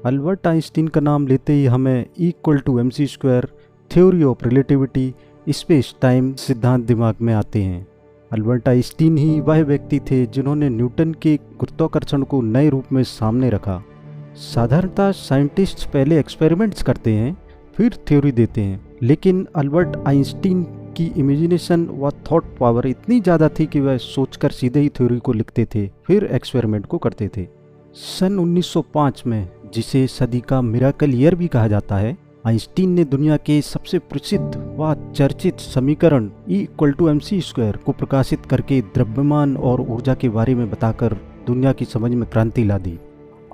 Albert Einstein का नाम लेते ही हमें E=mc², theory of relativity, space time सिद्धांत दिमाग में आते हैं। अल्बर्ट आइंस्टीन ही वह व्यक्ति थे जिन्होंने न्यूटन के गुरुत्वाकर्षण को नए रूप में सामने रखा। साधारणतः साइंटिस्ट पहले एक्सपेरिमेंट्स करते हैं फिर थ्योरी देते हैं, लेकिन अल्बर्ट आइंस्टीन की इमेजिनेशन व थॉट पावर इतनी ज़्यादा थी कि वह सोचकर सीधे ही थ्योरी को लिखते थे फिर एक्सपेरिमेंट को करते थे। सन 1905 में, जिसे सदी का मिरेकल ईयर भी कहा जाता है, आइंस्टीन ने दुनिया के सबसे प्रसिद्ध व चर्चित समीकरण E=mc² को प्रकाशित करके द्रव्यमान और ऊर्जा के बारे में बताकर दुनिया की समझ में क्रांति ला दी।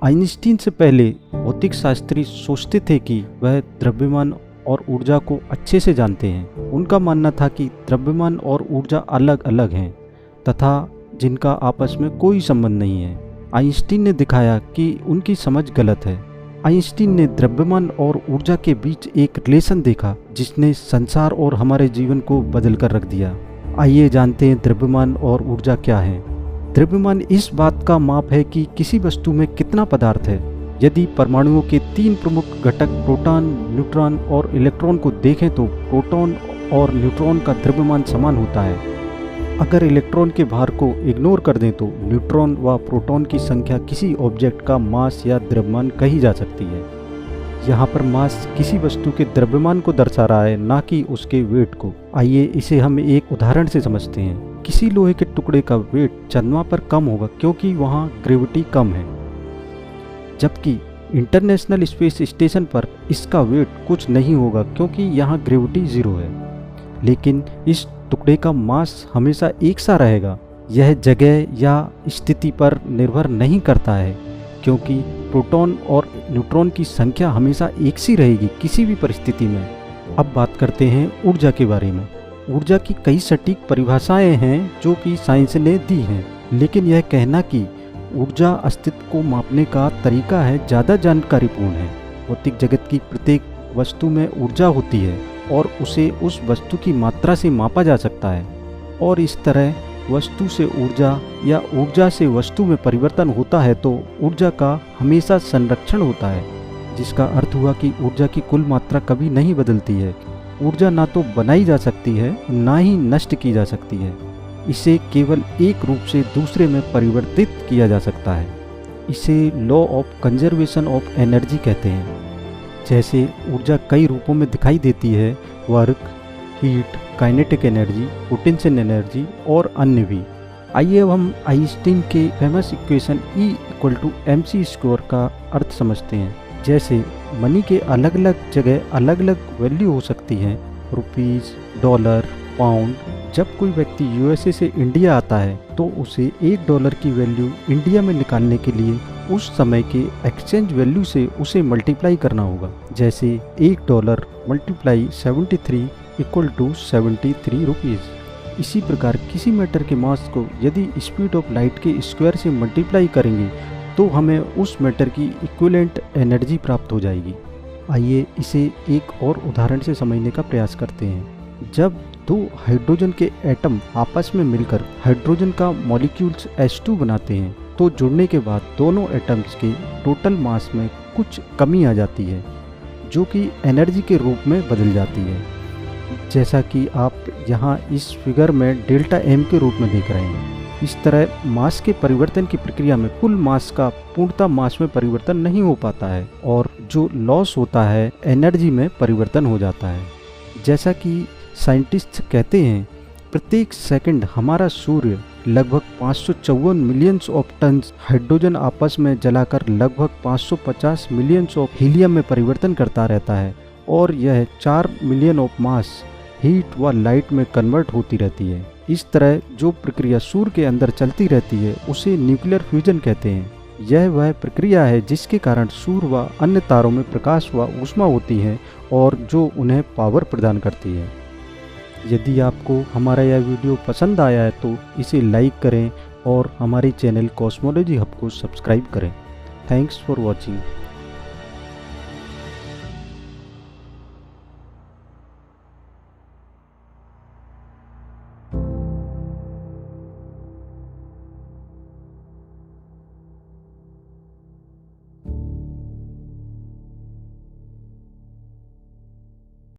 आइंस्टीन से पहले भौतिक शास्त्री सोचते थे कि वह द्रव्यमान और ऊर्जा को अच्छे से जानते हैं। उनका मानना था कि द्रव्यमान और ऊर्जा अलग अलग हैं तथा जिनका आपस में कोई संबंध नहीं है। आइंस्टीन ने दिखाया कि उनकी समझ गलत है। आइंस्टीन ने द्रव्यमान और ऊर्जा के बीच एक रिलेशन देखा जिसने संसार और हमारे जीवन को बदल कर रख दिया। आइए जानते हैं द्रव्यमान और ऊर्जा क्या है। द्रव्यमान इस बात का माप है कि किसी वस्तु में कितना पदार्थ है। यदि परमाणुओं के 3 प्रमुख घटक प्रोटॉन, न्यूट्रॉन और इलेक्ट्रॉन को देखें तो प्रोटॉन और न्यूट्रॉन का द्रव्यमान समान होता है। अगर इलेक्ट्रॉन के भार को इग्नोर कर दें तो न्यूट्रॉन व प्रोटॉन की संख्या किसी ऑब्जेक्ट का मास या द्रव्यमान कही जा सकती है। यहाँ पर मास किसी वस्तु के द्रव्यमान को दर्शा रहा है, ना कि उसके वेट को। आइए इसे हम एक उदाहरण से समझते हैं। किसी लोहे के टुकड़े का वेट चंद्रमा पर कम होगा क्योंकि वहाँ ग्रेविटी कम है, जबकि इंटरनेशनल स्पेस स्टेशन पर इसका वेट कुछ नहीं होगा क्योंकि यहाँ ग्रेविटी 0 है। लेकिन इस टुकड़े का मास हमेशा एक सा रहेगा। यह जगह या स्थिति पर निर्भर नहीं करता है क्योंकि प्रोटॉन और न्यूट्रॉन की संख्या हमेशा एक सी रहेगी किसी भी परिस्थिति में। अब बात करते हैं ऊर्जा के बारे में। ऊर्जा की कई सटीक परिभाषाएं हैं जो कि साइंस ने दी हैं, लेकिन यह कहना कि ऊर्जा अस्तित्व को मापने का तरीका है ज़्यादा जानकारीपूर्ण है। भौतिक जगत की प्रत्येक वस्तु में ऊर्जा होती है और उसे उस वस्तु की मात्रा से मापा जा सकता है, और इस तरह वस्तु से ऊर्जा या ऊर्जा से वस्तु में परिवर्तन होता है तो ऊर्जा का हमेशा संरक्षण होता है, जिसका अर्थ हुआ कि ऊर्जा की कुल मात्रा कभी नहीं बदलती है। ऊर्जा ना तो बनाई जा सकती है ना ही नष्ट की जा सकती है। इसे केवल एक रूप से दूसरे में परिवर्तित किया जा सकता है। इसे law of conservation of energy कहते हैं। जैसे ऊर्जा कई रूपों में दिखाई देती है, work, heat, kinetic energy, potential energy और अन्य भी। आइए अब हम आइंस्टीन के फेमस इक्वेशन E=mc² का अर्थ समझते हैं। जैसे मनी के अलग अलग जगह अलग अलग वैल्यू हो सकती हैं, रुपीज़, डॉलर, पाउंड। जब कोई व्यक्ति USA से इंडिया आता है तो उसे $1 की वैल्यू इंडिया में निकालने के लिए उस समय के एक्सचेंज वैल्यू से उसे मल्टीप्लाई करना होगा। जैसे $1 × 73 = 73 रुपीज़। इसी प्रकार किसी मैटर के मास को यदि स्पीड ऑफ लाइट के स्क्वायर से मल्टीप्लाई करेंगे तो हमें उस मैटर की इक्विवेलेंट एनर्जी प्राप्त हो जाएगी। आइए इसे एक और उदाहरण से समझने का प्रयास करते हैं। जब 2 हाइड्रोजन के एटम आपस में मिलकर हाइड्रोजन का मॉलिक्यूल्स H2 बनाते हैं तो जुड़ने के बाद दोनों एटम्स के टोटल मास में कुछ कमी आ जाती है जो कि एनर्जी के रूप में बदल जाती है, जैसा कि आप यहाँ इस फिगर में ΔM के रूप में देख रहे हैं। इस तरह मास के परिवर्तन की प्रक्रिया में कुल मास का पूर्णतः मास में परिवर्तन नहीं हो पाता है और जो लॉस होता है एनर्जी में परिवर्तन हो जाता है। जैसा कि साइंटिस्ट कहते हैं, प्रत्येक सेकंड हमारा सूर्य लगभग 554 मिलियंस ऑफ टन्स हाइड्रोजन आपस में जलाकर लगभग 550 मिलियंस ऑफ हीलियम में परिवर्तन करता रहता है, और यह 4 मिलियन ऑफ मास हीट व लाइट में कन्वर्ट होती रहती है। इस तरह जो प्रक्रिया सूर्य के अंदर चलती रहती है उसे न्यूक्लियर फ्यूजन कहते हैं। यह वह प्रक्रिया है जिसके कारण सूर्य व अन्य तारों में प्रकाश व ऊष्मा होती है और जो उन्हें पावर प्रदान करती है। यदि आपको हमारा यह वीडियो पसंद आया है तो इसे लाइक करें और हमारे चैनल कॉस्मोलॉजी हब को सब्सक्राइब करें। Thanks for watching.